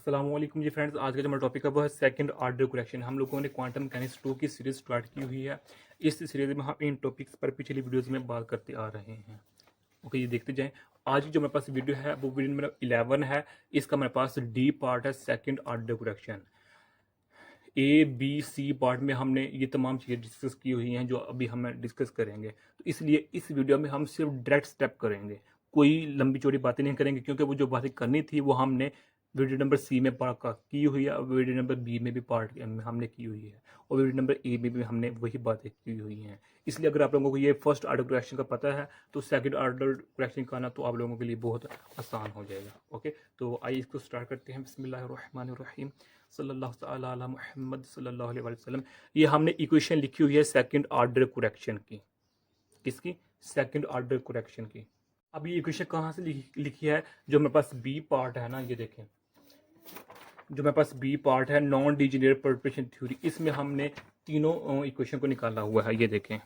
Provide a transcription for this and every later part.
अस्सलाम वालेकुम जी फ्रेंड्स। आज का जो हमारा टॉपिक है वो है सेकंड ऑर्डर करेक्शन। हम लोगों ने क्वांटम मैकेनिक्स 2 की सीरीज स्टार्ट की हुई है। इस सीरीज में हम इन टॉपिक्स पर पिछली वीडियोस में बात करते आ रहे हैं। ओके, ये देखते जाएं। आज की जो मेरे पास वीडियो है वो वीडियो नंबर 11 है। इसका मेरे पास डी पार्ट है, second order correction. A B C part में हमने ये तमाम चीज़ें डिस्कस की हुई हैं जो अभी हम डिस्कस करेंगे। तो इसलिए इस वीडियो में हम सिर्फ डायरेक्ट स्टेप करेंगे, कोई लंबी चौड़ी बातें नहीं करेंगे, क्योंकि वो जो बातें करनी थी वो हमने वीडियो नंबर सी में पार्ट की हुई है, और वीडियो नंबर बी में भी पार्ट हमने की हुई है, और वीडियो नंबर ए में भी हमने वही बातें की हुई हैं। इसलिए अगर आप लोगों को ये फर्स्ट ऑर्डर करेक्शन का पता है तो सेकंड ऑर्डर करेक्शन का ना तो आप लोगों के लिए बहुत आसान हो जाएगा। ओके, तो आइए इसको स्टार्ट करते हैं। बिस्मिल्लाहिर्रहमानिर्रहीम, सल्लल्लाहु तआला अला मुहम्मद सल्लल्लाहु अलैहि वसल्लम। ये हमने इक्वेशन लिखी हुई है सेकंड ऑर्डर करेक्शन की। किसकी? सेकंड ऑर्डर करेक्शन की। अब ये इक्वेशन कहाँ से लिखी है? जो मेरे पास बी पार्ट है ना, ये देखें, जो मेरे पास बी पार्ट है नॉन डिजेनरेट परपेशन थ्योरी, इसमें हमने तीनों इक्वेशन को निकाला हुआ है। ये देखें,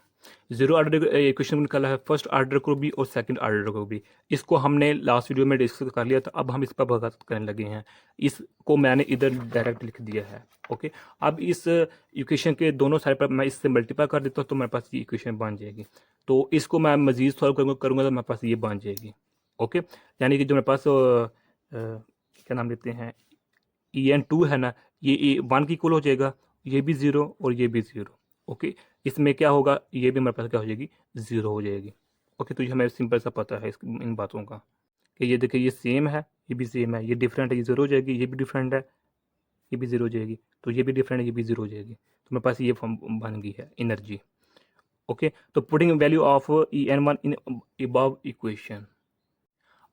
जीरो ऑर्डर इक्वेशन को निकाला है, फर्स्ट ऑर्डर को भी और सेकंड ऑर्डर को भी। इसको हमने लास्ट वीडियो में डिस्कस कर लिया था, अब हम इस पर बात करने लगे हैं। इसको मैंने इधर डायरेक्ट लिख दिया है। ओके, अब इस इक्वेशन के दोनों साइड पर मैं इससे मल्टीप्लाई कर देता हूँ तो मेरे पास ये इक्वेशन बन जाएगी। तो इसको मैं मजीद सॉल्व करूँगा तो मेरे पास ये बन जाएगी। ओके, यानी कि जो मेरे पास क्या नाम लेते हैं, EN2 है ना, ये 1 की इक्वल हो जाएगा, ये भी 0 और ये भी 0। ओके, इसमें क्या होगा, ये भी हमारे पास क्या हो जाएगी, 0 हो जाएगी। ओके, तो ये हमें सिंपल सा पता है इन बातों का कि ये देखिए, ये सेम है, ये भी सेम है, ये डिफरेंट है, ये 0 हो जाएगी, ये भी डिफरेंट है, ये भी 0 हो जाएगी, तो ये भी डिफरेंट है, ये भी 0 हो जाएगी। तो मेरे पास ये फॉर्म बन गई है एनर्जी। ओके, तो putting value of EN1 in above equation,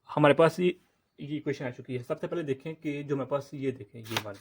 हमारे पास ये इक्वेशन आ चुकी है। सबसे पहले देखें कि जो मेरे पास ये देखें, ये वाली,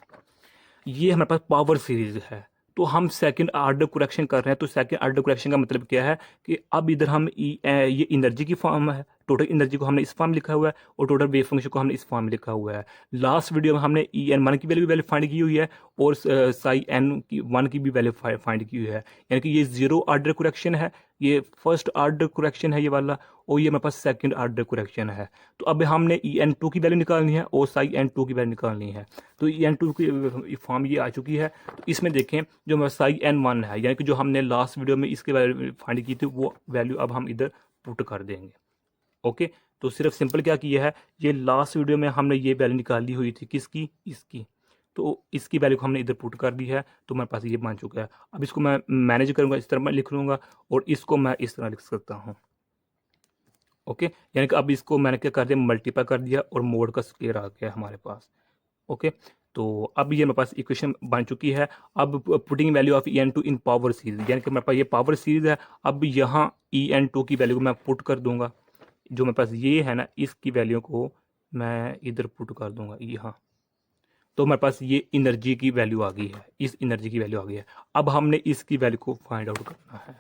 ये हमारे पास पावर सीरीज है। तो हम सेकंड ऑर्डर करेक्शन कर रहे हैं, तो सेकंड ऑर्डर करेक्शन का मतलब क्या है कि अब इधर हम ये एनर्जी की फॉर्म है, टोटल एनर्जी को हमने इस फॉर्म लिखा हुआ है और टोटल वेव फंक्शन को हमने इस फॉर्म लिखा हुआ है। लास्ट वीडियो में हमने EN1 की वैल्यू फाइंड की हुई है और साई एन की 1 की भी वैल्यू फाइंड की हुई है। यानी कि ये जीरो ऑर्डर करेक्शन है, ये फर्स्ट ऑर्डर करेक्शन है ये वाला, और ये मेरे पास सेकंड ऑर्डर करेक्शन है। तो अब हमने EN2 की वैल्यू निकालनी है और साई N2 की वैल्यू निकालनी है। तो EN2 की फॉर्म ये आ चुकी है। तो इसमें देखें, जो मेरा साई N1 है, यानी कि जो हमने लास्ट वीडियो में इसके वैल्यू फाइंड की थी, वो वैल्यू अब हम इधर पुट कर देंगे। ओके, तो सिर्फ सिंपल क्या किया है, ये लास्ट वीडियो में हमने ये वैल्यू निकाली हुई थी, किसकी, इसकी। तो इसकी वैल्यू को हमने इधर पुट कर दी है, तो मेरे पास ये बन चुका है। अब इसको मैं मैनेज करूंगा, इस तरह मैं लिख लूँगा और इसको मैं इस तरह लिख सकता हूँ। ओके, यानी कि अब इसको मैंने क्या कर दिया, मल्टीप्लाई कर दिया और मोड का स्क्वायर आ गया हमारे पास। ओके, तो अब ये मेरे पास इक्वेशन बन चुकी है। अब putting value of EN2 in power series, यानी कि मेरे पास ये पावर सीरीज है। अब यहाँ EN2 की वैल्यू को मैं पुट कर दूंगा, जो मेरे पास ये है ना, इसकी वैल्यू को मैं इधर पुट कर दूंगा यहाँ। तो मेरे पास ये एनर्जी की वैल्यू आ गई है, इस एनर्जी की वैल्यू आ गई है। अब हमने इसकी वैल्यू को फाइंड आउट करना है।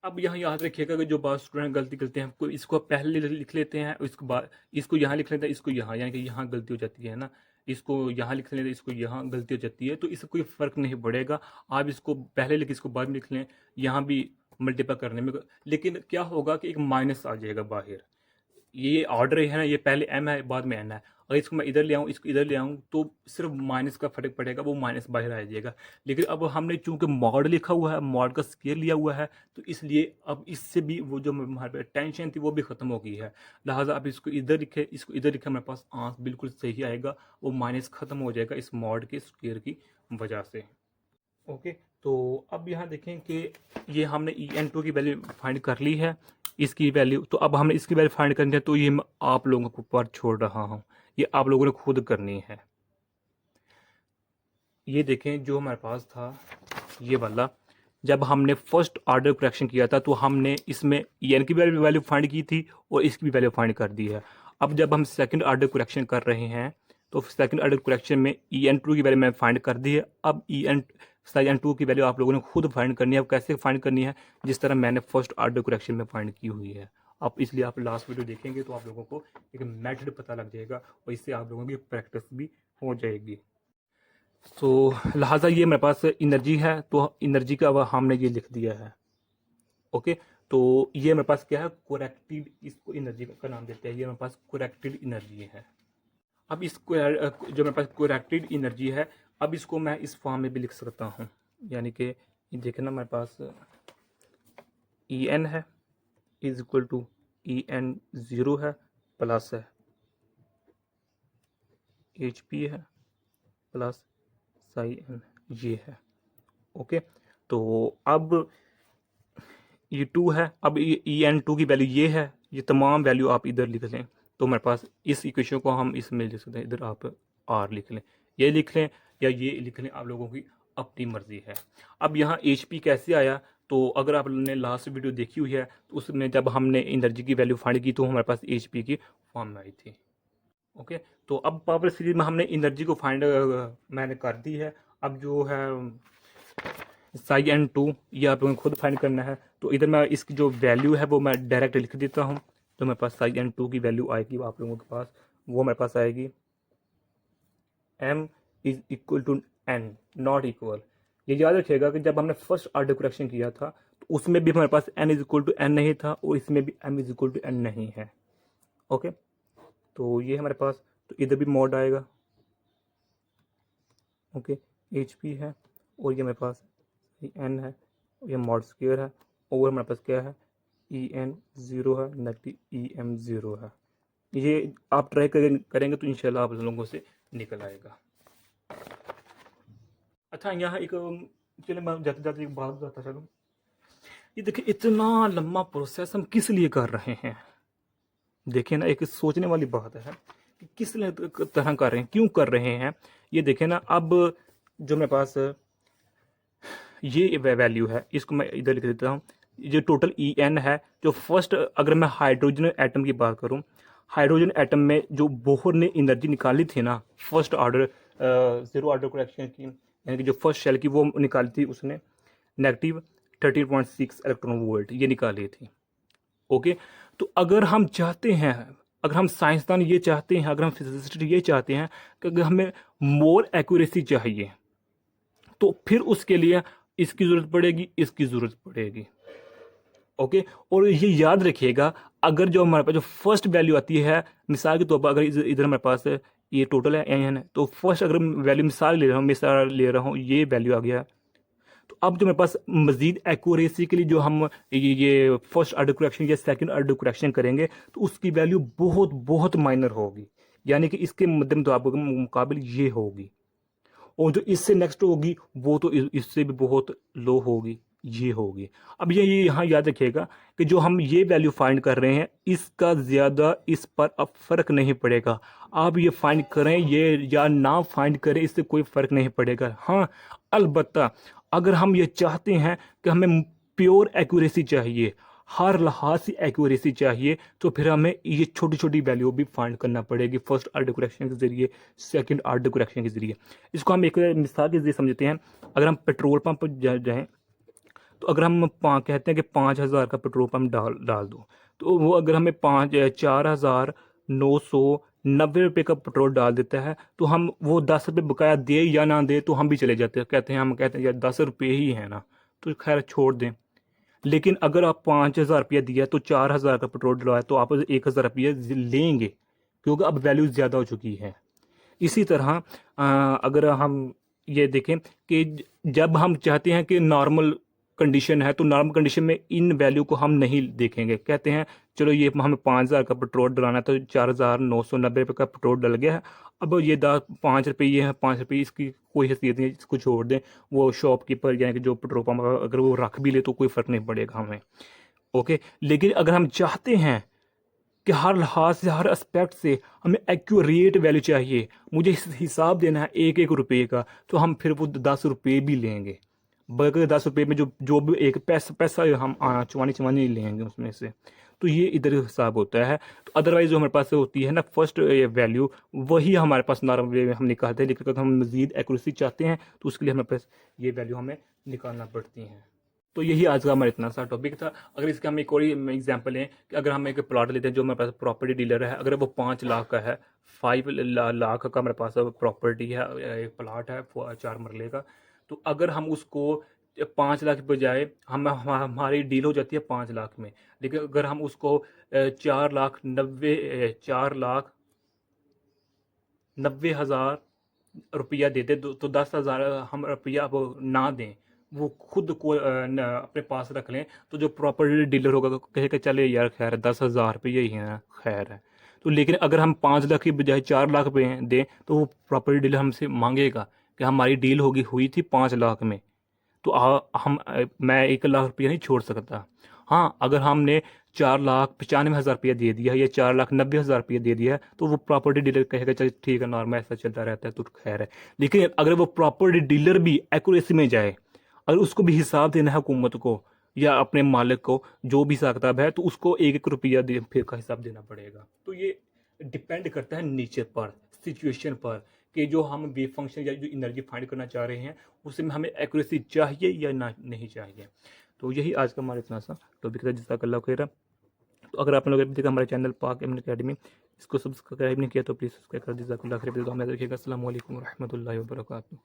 अब यहाँ याद रखिएगा कि जो बात स्टूडेंट गलती करते हैं, कोई इसको पहले लिख लेते हैं, इसको बाद इसको यहाँ लिख लेते हैं, इसको यहाँ, यानी कि यहाँ गलती हो जाती है ना, इसको यहाँ लिख लेते हैं, इसको यहाँ गलती हो जाती है। तो इससे कोई फ़र्क नहीं पड़ेगा, आप इसको पहले लिख, इसको बाद में लिख लें, यहाँ भी मल्टीप्लाई करने में। लेकिन क्या होगा कि एक माइनस आ जाएगा बाहर। ये ऑर्डर है ना, ये पहले M है बाद में N है। अगर इसको मैं इधर ले आऊँ, इसको इधर ले आऊँ, तो सिर्फ माइनस का फर्क पड़ेगा, वो माइनस बाहर आ जाएगा। लेकिन अब हमने चूंकि मॉड लिखा हुआ है, मॉड का स्केयर लिया हुआ है, तो इसलिए अब इससे भी वो जो हमारे पास टेंशन थी वो भी खत्म हो गई है। लिहाजा अब इसको इधर लिखे, इसको इधर लिखे, मेरे पास आंसर बिल्कुल सही आएगा, वो माइनस खत्म हो जाएगा इस मॉड के स्केयर की वजह से। ओके, तो अब यहाँ देखें कि ये हमने EN2 की वैल्यू फाइंड कर ली है, इसकी वैल्यू। तो अब हमने इसकी वैल्यू फाइंड करनी है, तो ये मैं आप लोगों को ऊपर छोड़ रहा हूँ, ये आप लोगों ने खुद करनी है। ये देखें, जो हमारे पास था ये वाला, जब हमने फर्स्ट ऑर्डर करेक्शन किया था तो हमने इसमें EN की वैल्यू फाइंड की थी और इसकी भी वैल्यू फाइंड कर दी है। अब जब हम सेकंड ऑर्डर करेक्शन कर रहे हैं, तो सेकंड ऑर्डर करेक्शन में EN2 की वैल्यू मैंने फाइंड कर दी है। अब EN2 की वैल्यू आप लोगों ने खुद फाइंड करनी है। अब कैसे फाइंड करनी है, जिस तरह मैंने फर्स्ट ऑर्डर करेक्शन में फाइंड की हुई है। अब इसलिए आप लास्ट वीडियो देखेंगे तो आप लोगों को एक मेथड पता लग जाएगा और इससे आप लोगों की प्रैक्टिस भी हो जाएगी। तो लिहाजा ये मेरे पास एनर्जी है, तो एनर्जी का अब हमने ये लिख दिया है। ओके, तो ये मेरे पास क्या है, कोरेक्टेड, इसको एनर्जी का नाम देते हैं, ये मेरे पास कोरेक्टेड एनर्जी है। अब इसको जो मेरे पास कोरेक्टेड एनर्जी है, अब इसको मैं इस फॉर्म में भी लिख सकता हूँ, यानी कि देखें ना, मेरे पास ई एन है is equal to E N zero है प्लस है एच पी है प्लस साई एन ये है। ओके, तो अब ये टू है, अब ई एन टू की वैल्यू ये है, ये तमाम वैल्यू आप इधर लिख लें, तो मेरे पास इस इक्वेशन को हम इसमें लिख सकते हैं, इधर आप आर लिख लें, ये लिख लें या ये लिख लें, आप लोगों की अपनी मर्जी है। अब यहाँ एच पी कैसे आया, तो अगर आपने लास्ट वीडियो देखी हुई है तो उसमें जब हमने एनर्जी की वैल्यू फाइंड की तो हमारे पास एच पी की फॉर्म में आई थी। ओके, तो अब पावर सीरीज में हमने एनर्जी को फाइंड मैंने कर दी है। अब जो है साई एन टू ये आप लोगों को खुद फाइंड करना है, तो इधर मैं इसकी जो वैल्यू है वो मैं डायरेक्ट लिख देता हूँ। तो मेरे पास साई एन टू की वैल्यू आएगी आप लोगों के पास, वो मेरे पास आएगी m is equal to n not equal. ये याद रखिएगा कि जब हमने फर्स्ट ऑर्डर करेक्शन किया था तो उसमें भी हमारे पास n is equal to n नहीं था और इसमें भी m is equal to n नहीं है। ओके, तो ये हमारे पास, तो इधर भी मॉड आएगा। ओके, एच पी है और ये मेरे पास n है, ये मॉड स्क्वायर है, और हमारे पास क्या है ई एन ज़ीरो है, नेगेटिव ई एम ज़ीरो है। ये आप ट्राई करेंगे तो इंशाल्लाह आप लोगों से निकल आएगा। अच्छा, यहाँ एक चलिए मैं जाते जाते एक बात बताता चलूँ, ये देखिए इतना लंबा प्रोसेस हम किस लिए कर रहे हैं। देखिए ना, एक सोचने वाली बात है कि किस तरह कर रहे हैं, क्यों कर रहे हैं। ये देखें ना, अब जो मेरे पास ये वैल्यू है इसको मैं इधर लिख देता हूँ। जो टोटल ई एन है, जो फर्स्ट, अगर मैं हाइड्रोजन एटम की बात करूँ, हाइड्रोजन एटम में जो बोहर ने एनर्जी निकाली थी ना first order zero order correction की, यानी कि जो फर्स्ट शेल की वो निकाली थी उसने, नेगेटिव 13.6 इलेक्ट्रॉन वोल्ट ये निकाली थी। ओके, तो अगर हम चाहते हैं, अगर हम साइंसदान ये चाहते हैं, अगर हम फिजिसिस्ट ये चाहते हैं कि अगर हमें मोर एक्यूरेसी चाहिए तो फिर उसके लिए इसकी ज़रूरत पड़ेगी, इसकी ज़रूरत पड़ेगी। ओके, और ये याद रखिएगा, अगर जो हमारे पास जो फर्स्ट वैल्यू आती है, मिसाल के तौर पर अगर इधर हमारे पास ये टोटल है एन है, तो फर्स्ट अगर वैल्यू मिसाल ले रहा हूँ ये वैल्यू आ गया, तो अब जो मेरे पास मजीद एक्यूरेसी के लिए जो हम ये फर्स्ट ऑर्डर करेक्शन या सेकंड ऑर्डर करेक्शन करेंगे तो उसकी वैल्यू बहुत बहुत माइनर होगी, यानी कि इसके मध्यम तो आपके मुकाबले ये होगी, और जो इससे नेक्स्ट होगी वो तो इससे भी बहुत लो होगी, ये होगी। अब ये यहाँ याद रखिएगा कि जो हम ये वैल्यू फाइंड कर रहे हैं इसका ज़्यादा इस पर अब फ़र्क नहीं पड़ेगा। आप ये फाइंड करें ये या ना फाइंड करें, इससे कोई फ़र्क नहीं पड़ेगा। हाँ, अलबत्ता अगर हम ये चाहते हैं कि हमें प्योर एक्यूरेसी चाहिए, हर लिहाज से एक्यूरेसी चाहिए, तो फिर हमें ये छोटी छोटी वैल्यू भी फाइंड करना पड़ेगी फर्स्ट ऑर्डर करेक्शन के ज़रिए, सेकंड ऑर्डर करेक्शन के ज़रिए। इसको हम एक मिसाल के ज़रिए समझते हैं। अगर हम पेट्रोल पंप पर जाएँ तो अगर हम कहते हैं कि 5,000 का पेट्रोल पंप डाल दो, तो वो अगर हमें 4,990 रुपये का पेट्रोल डाल देता है, तो हम वो 10 रुपये बकाया दे या ना दे तो हम भी चले जाते हैं, हम कहते हैं यार 10 रुपये ही है ना, तो खैर छोड़ दें। लेकिन अगर आप 5,000 रुपया दिया तो 4,000 का पेट्रोल डलवाया तो आप 1,000 रुपये लेंगे, क्योंकि अब वैल्यू ज़्यादा हो चुकी है। इसी तरह अगर हम ये देखें कि जब हम चाहते हैं कि नॉर्मल कंडीशन है तो नॉर्मल कंडीशन में इन वैल्यू को हम नहीं देखेंगे, कहते हैं चलो ये हमें 5,000 का पेट्रोल डलाना है तो 4,990 रुपये का पेट्रोल डल गया है, अब ये 5 रुपये ये है, 5 रुपये इसकी कोई हैसियत नहीं है, इसको छोड़ दें। वो शॉपकीपर यानी कि जो पेट्रोल पम्प अगर वो रख भी ले तो कोई फ़र्क नहीं पड़ेगा हमें। ओके, लेकिन अगर हम चाहते हैं कि हर लिहाज से, हर एस्पेक्ट से हमें एक्यूरेट वैल्यू चाहिए, मुझे हिसाब देना है एक एक रुपये का, तो हम फिर वो 10 रुपये भी लेंगे, बल्कि 10 रुपये में जो जो भी एक पैसा हम चवानी चवानी लेंगे उसमें से। तो ये इधर हिसाब होता है। तो अदरवाइज जो हमारे पास होती है ना फर्स्ट वैल्यू, वही हमारे पास नॉर्मल वे में हम निकालते हैं, लेकिन अगर हम मज़ीद एक्यूरेसी चाहते हैं तो उसके लिए हमारे पास ये वैल्यू हमें निकालना पड़ती हैं। तो यही आज का हमारा इतना सा टॉपिक था। अगर इसका हम एक और एग्जांपल लें कि अगर हम एक प्लॉट लेते हैं जो हमारे पास प्रॉपर्टी डीलर है, अगर वो 5 लाख का है, 5 लाख का हमारे पास प्रॉपर्टी है, एक प्लॉट है 4 मरले का, तो अगर हम उसको 5 लाख के बजाय हमारी डील हो जाती है 5 लाख में, लेकिन अगर हम उसको 4,90,4 लाख 90,000 रुपया दे दे तो 10,000 हम रुपया अब ना दें, वो खुद को अपने पास रख लें, तो जो प्रॉपर्टी डीलर होगा कहेगा चले यार खैर है 10,000 रुपये ही है, खैर है। तो लेकिन अगर हम 5 लाख की बजाय 4 लाख पे दें तो वो प्रॉपर्टी डीलर हमसे मांगेगा कि हमारी डील हुई थी 5 लाख में, तो मैं 1 लाख रुपया नहीं छोड़ सकता। हाँ, अगर हमने 4,95,000 रुपया दे दिया है या 4,90,000 रुपया दे दिया है तो वो प्रॉपर्टी डीलर कहेगा चल ठीक है, नॉर्मल ऐसा चलता रहता है तो खैर है। लेकिन अगर वो प्रॉपर्टी डीलर भी एक्यूरेसी में जाए, अगर उसको भी हिसाब देना है हुकूमत को या अपने मालिक को, जो भी हिसाब किताब है, तो उसको 1-1 रुपया फिर का हिसाब देना पड़ेगा। तो ये डिपेंड करता है नेचर पर, सिचुएशन पर, कि जो हम वेव फंक्शन या जो एनर्जी फाइंड करना चाह रहे हैं उसमें हमें एक्यूरेसी चाहिए या ना नहीं चाहिए। तो यही आज का हमारा इतना सा टॉपिक था, जज़ाकल्लाह खैरा। तो अगर आप लोग अभी तक हमारे चैनल पाक एमन अकेडमी इसको सब्सक्राइब नहीं किया तो प्लीज़ सब्सक्राइब कर दीजिए। जज़ाकल्लाह खैर, दुआ में याद रखिएगा। अस्सलाम वालेकुम रहमतुल्लाहि व बरकातहू।